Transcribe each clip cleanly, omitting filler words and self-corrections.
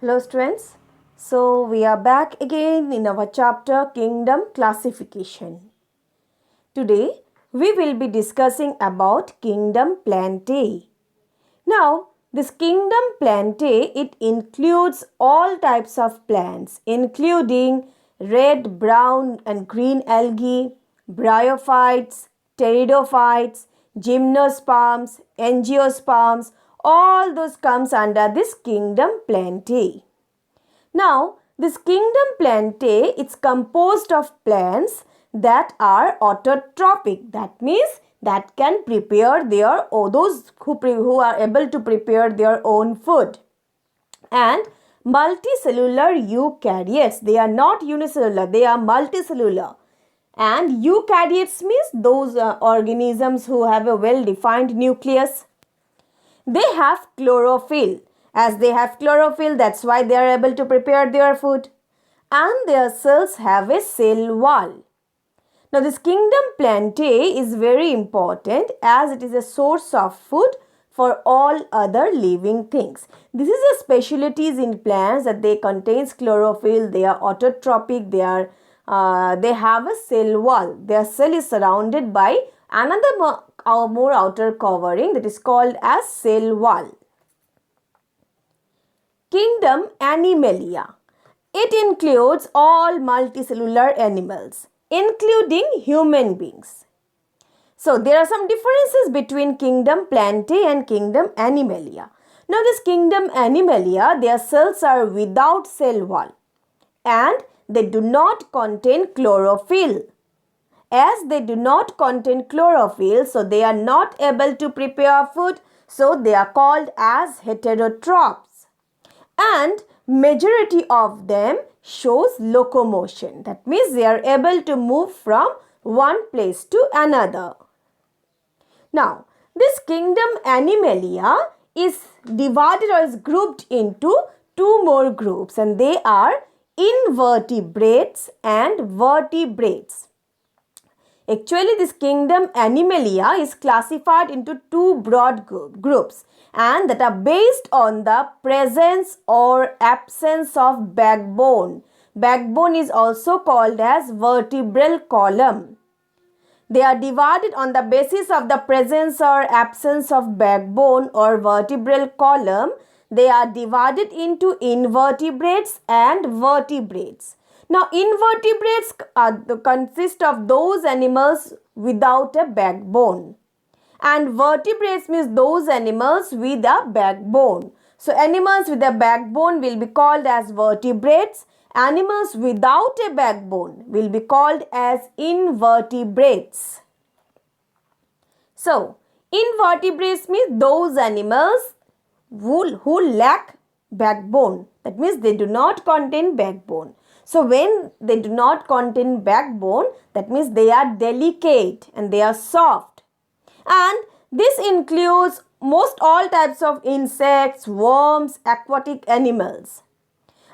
Hello students. So we are back again in our chapter Kingdom Classification. Today we will be discussing about Kingdom Plantae. Now this Kingdom Plantae it includes all types of plants including red, brown and green algae, bryophytes, pteridophytes, gymnosperms, angiosperms, all those comes under this Kingdom Plantae. Now, this Kingdom Plantae it's composed of plants that are autotrophic. That means that can prepare their those who are able to prepare their own food. And multicellular eukaryotes, they are not unicellular, they are multicellular. And eukaryotes means those organisms who have a well-defined nucleus. They have chlorophyll. As they have chlorophyll, that's why they are able to prepare their food. And their cells have a cell wall. Now, this Kingdom Plantae is very important as it is a source of food for all other living things. This is a specialties in plants that they contains chlorophyll, they are autotrophic, they have a cell wall. Their cell is surrounded by another more outer covering that is called as cell wall. Kingdom Animalia. It includes all multicellular animals, including human beings. So, there are some differences between Kingdom Plantae and Kingdom Animalia. Now, this Kingdom Animalia, their cells are without cell wall and they do not contain chlorophyll. As they do not contain chlorophyll, so they are not able to prepare food, so they are called as heterotrophs. And majority of them shows locomotion. That means they are able to move from one place to another. Now, this Kingdom Animalia is divided or is grouped into two more groups, and they are invertebrates and vertebrates. Actually, this Kingdom Animalia is classified into two broad groups and that are based on the presence or absence of backbone. Backbone is also called as vertebral column. They are divided on the basis of the presence or absence of backbone or vertebral column. They are divided into invertebrates and vertebrates. Now, invertebrates consist of those animals without a backbone. And vertebrates means those animals with a backbone. So, animals with a backbone will be called as vertebrates. Animals without a backbone will be called as invertebrates. So, invertebrates means those animals who lack backbone. That means they do not contain backbone. So, when they do not contain backbone, that means they are delicate and they are soft. And this includes most all types of insects, worms, aquatic animals.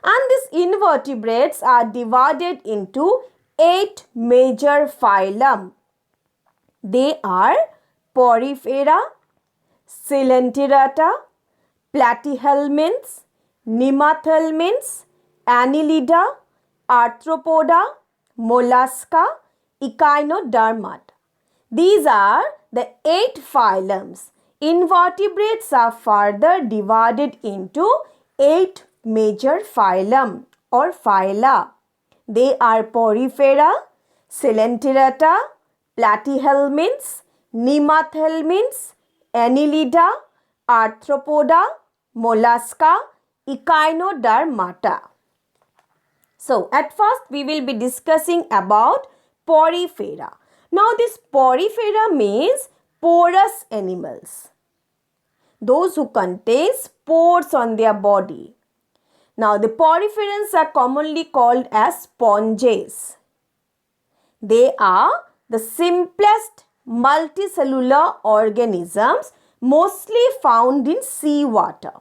And these invertebrates are divided into 8 major phylum. They are Porifera, Coelenterata, Platyhelminths, Nemathelminths, Annelida, Arthropoda, Mollusca, Echinodermata. These are the 8 phylums. Invertebrates are further divided into 8 major phylum or phyla. They are Porifera, Coelenterata, Platyhelminths, Nemathelminths, Annelida, Arthropoda, Mollusca, Echinodermata. So, at first we will be discussing about Porifera. Now, this Porifera means porous animals. Those who contain pores on their body. Now, the poriferans are commonly called as sponges. They are the simplest multicellular organisms mostly found in seawater.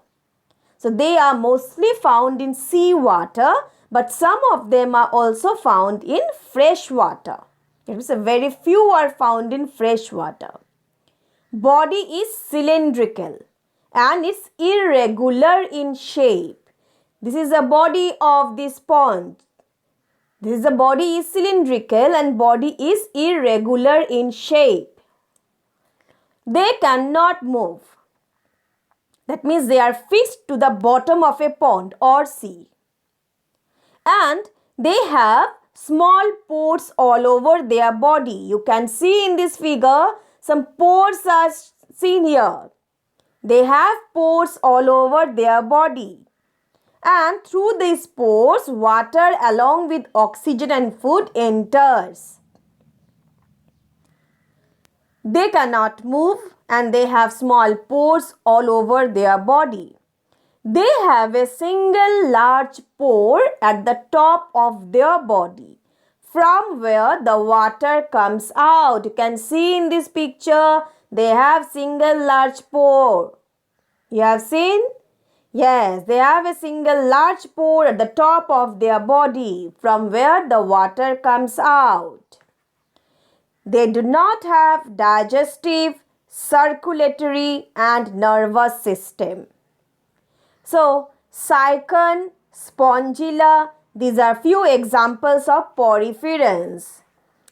So, they are mostly found in seawater, but some of them are also found in fresh water. It means very few are found in fresh water. Body is cylindrical and it's irregular in shape. This is the body of the sponge. The body is cylindrical and body is irregular in shape. They cannot move. That means they are fixed to the bottom of a pond or sea. And they have small pores all over their body. You can see in this figure some pores are seen here. They have pores all over their body. And through these pores, water along with oxygen and food enters. They cannot move and they have small pores all over their body. They have a single large pore at the top of their body from where the water comes out. You can see in this picture, they have single large pore. You have seen? Yes, they have a single large pore at the top of their body from where the water comes out. They do not have digestive, circulatory and nervous system. So, cycon, spongilla, these are few examples of poriferans.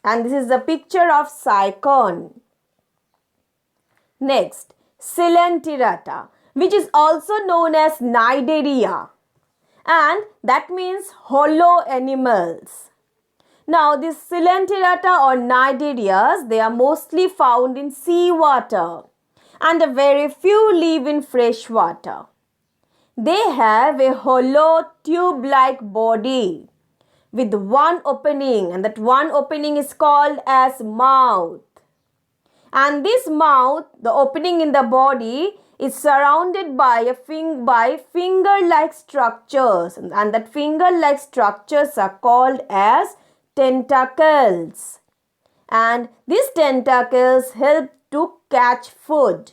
And this is the picture of cycon. Next, Coelenterata, which is also known as Cnidaria. And that means hollow animals. Now, these Coelenterata or Cnidarias, they are mostly found in seawater and a very few live in fresh water. They have a hollow tube-like body with one opening, and that one opening is called as mouth. And this mouth, the opening in the body, is surrounded by finger-like structures, and that finger-like structures are called as tentacles. And these tentacles help to catch food.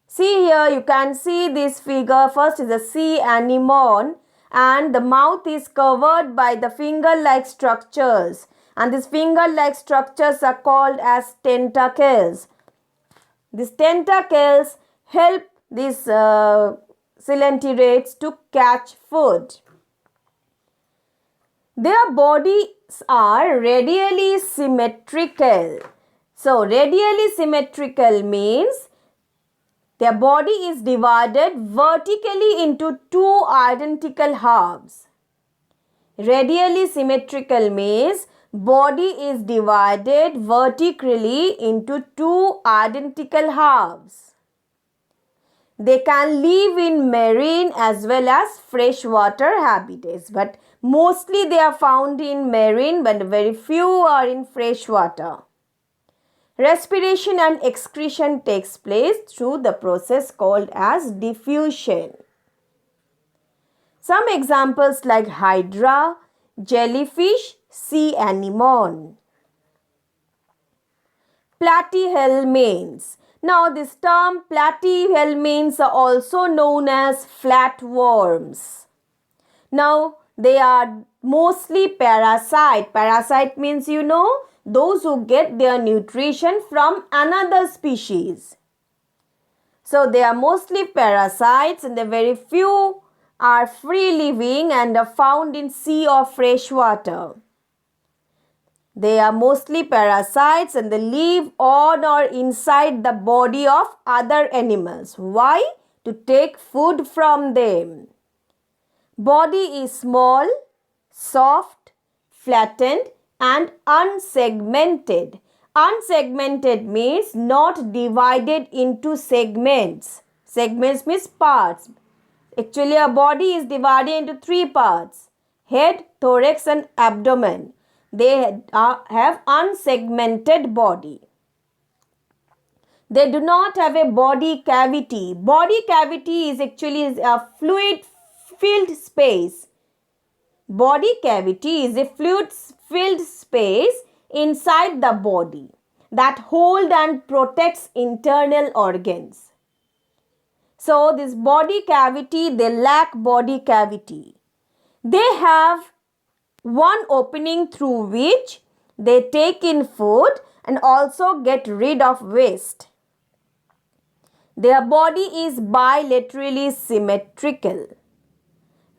See here, you can see this figure. First is a sea anemone and the mouth is covered by the finger-like structures. And these finger-like structures are called as tentacles. These tentacles help these coelenterats to catch food. Their bodies are radially symmetrical. So, radially symmetrical means their body is divided vertically into two identical halves. Radially symmetrical means body is divided vertically into two identical halves. They can live in marine as well as freshwater habitats, but mostly they are found in marine, but very few are in freshwater. Respiration and excretion takes place through the process called as diffusion. Some examples like hydra, jellyfish, sea anemone. Platyhelminths. Now this term platyhelminths are also known as flatworms. Now they are mostly parasite. Parasite means those who get their nutrition from another species. So they are mostly parasites and the very few are free living and are found in sea or fresh water. They are mostly parasites and they live on or inside the body of other animals. Why? To take food from them. Body is small, soft, flattened and unsegmented. Unsegmented means not divided into segments. Segments means parts. Actually, our body is divided into three parts: head, thorax and abdomen. They have unsegmented body. They do not have a body cavity. Body cavity is actually a fluid-filled space. Body cavity is a fluid-filled space inside the body that holds and protects internal organs. So this body cavity, they lack body cavity. They have one opening through which they take in food and also get rid of waste. Their body is bilaterally symmetrical.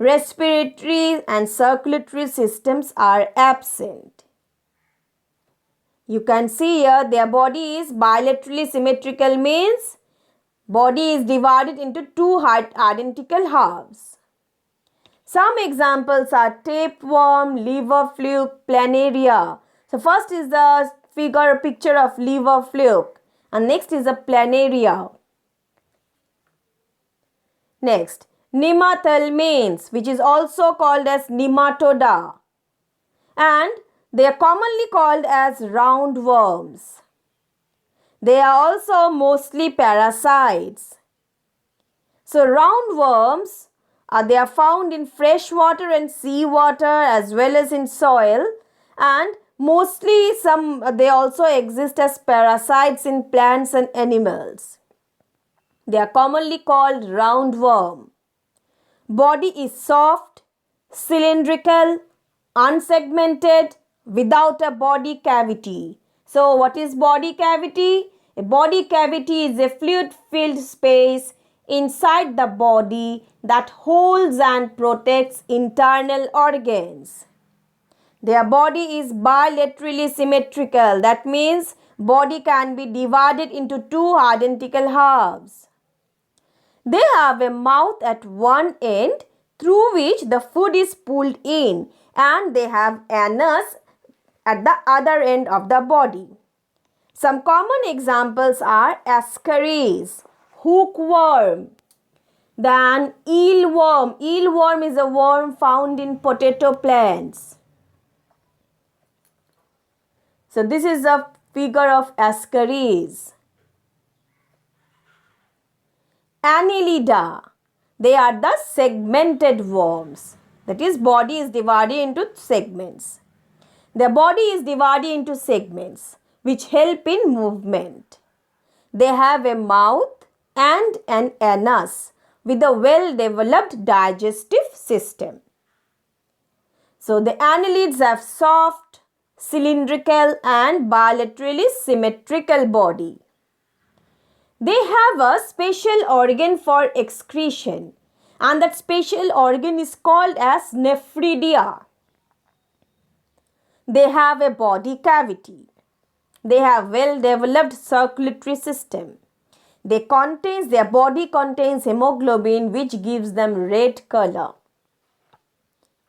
Respiratory and circulatory systems are absent. You can see here their body is bilaterally symmetrical, means body is divided into two identical halves. Some examples are tapeworm, liver fluke, planaria. So first is the picture of liver fluke and next is a planaria. Next, nemathelmines, which is also called as nematoda, and they are commonly called as roundworms. They are also mostly parasites. So roundworms they are found in fresh water and seawater as well as in soil, and mostly they also exist as parasites in plants and animals. They are commonly called roundworm. Body is soft, cylindrical, unsegmented, without a body cavity. So what is body cavity? A body cavity is a fluid-filled space inside the body that holds and protects internal organs. Their body is bilaterally symmetrical. That means body can be divided into two identical halves. They have a mouth at one end through which the food is pulled in, and they have anus at the other end of the body. Some common examples are ascaris, hookworm, then eelworm. Eelworm is a worm found in potato plants. So this is a figure of ascaris. Annelida, they are the segmented worms. That is, body is divided into segments. Their body is divided into segments which help in movement. They have a mouth and an anus with a well-developed digestive system. So the annelids have soft, cylindrical and bilaterally symmetrical body. They have a special organ for excretion, and that special organ is called as nephridia. They have a body cavity. They have well-developed circulatory system. Their body contains hemoglobin, which gives them red color.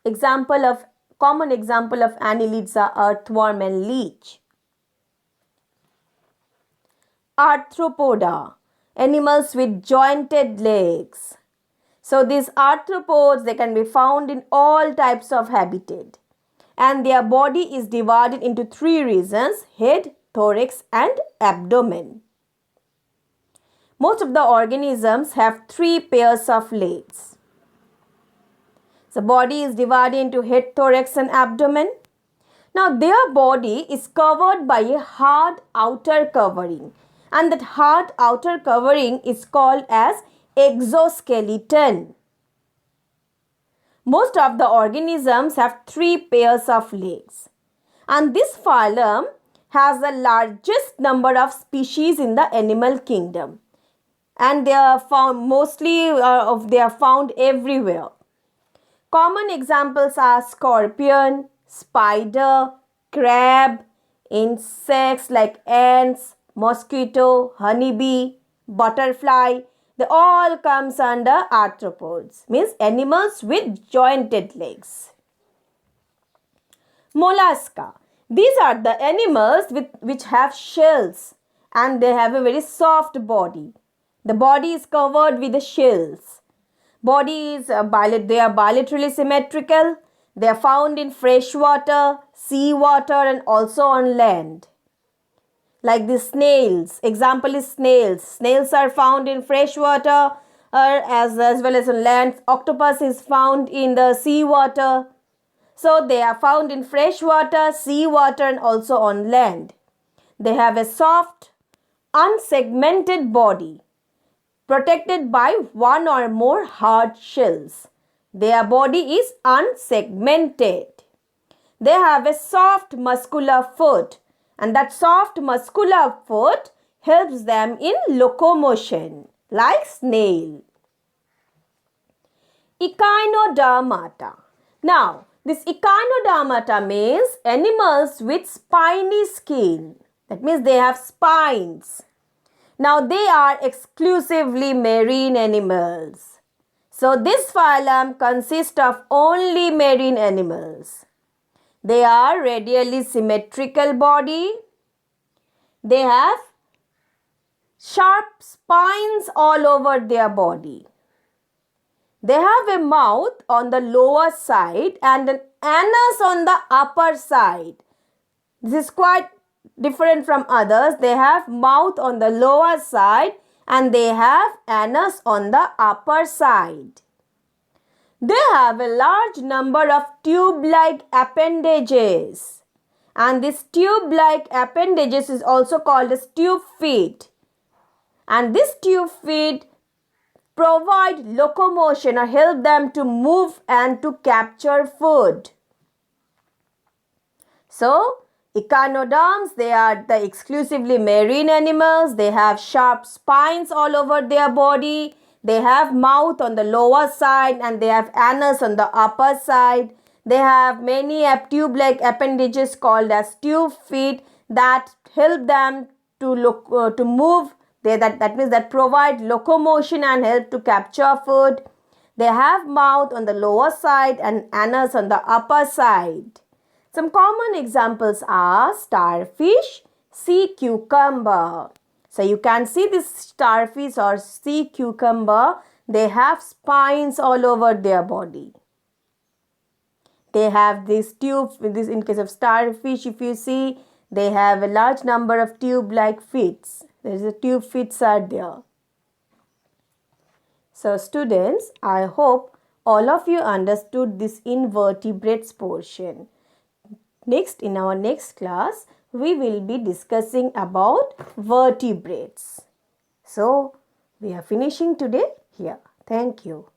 Common example of annelids are earthworm and leech. Arthropoda, animals with jointed legs. So these arthropods, they can be found in all types of habitat, and their body is divided into three regions: head, thorax and abdomen. Most of the organisms have three pairs of legs. The body is divided into head, thorax and abdomen. Now their body is covered by a hard outer covering, and that hard outer covering is called as exoskeleton. Most of the organisms have three pairs of legs, and this phylum has the largest number of species in the animal kingdom, and they are found everywhere. Common examples are scorpion, spider, crab, insects like ants, mosquito, honeybee, butterfly. They all comes under arthropods, means animals with jointed legs. Mollusca. These are the animals which have shells, and they have a very soft body. The body is covered with the shells. They are bilaterally symmetrical. They are found in fresh water, sea water and also on land. Like the snails. Example is snails. Snails are found in fresh water as well as on land. Octopus is found in the sea water. So they are found in fresh water, sea water and also on land. They have a soft, unsegmented body protected by one or more hard shells. Their body is unsegmented. They have a soft muscular foot, and that soft muscular foot helps them in locomotion like snail. Echinodermata. Now, this echinodermata means animals with spiny skin. That means they have spines. Now, they are exclusively marine animals. So, this phylum consists of only marine animals. They are radially symmetrical body. They have sharp spines all over their body. They have a mouth on the lower side and an anus on the upper side. This is quite different from others. They have mouth on the lower side and they have anus on the upper side. They have a large number of tube-like appendages. And this tube-like appendages is also called as tube feet. And this tube feet provide locomotion or help them to move and to capture food. So, echinoderms, they are the exclusively marine animals. They have sharp spines all over their body. They have mouth on the lower side and they have anus on the upper side. They have many tube-like appendages called as tube feet that help them to move. That means that provide locomotion and help to capture food. They have mouth on the lower side and anus on the upper side. Some common examples are starfish, sea cucumber. So you can see this starfish or sea cucumber, they have spines all over their body. They have this tube, in case of starfish, if you see, they have a large number of tube-like feet. There is a tube feet are there. So students, I hope all of you understood this invertebrates portion. Next, in our next class, we will be discussing about vertebrates. So, we are finishing today here. Thank you.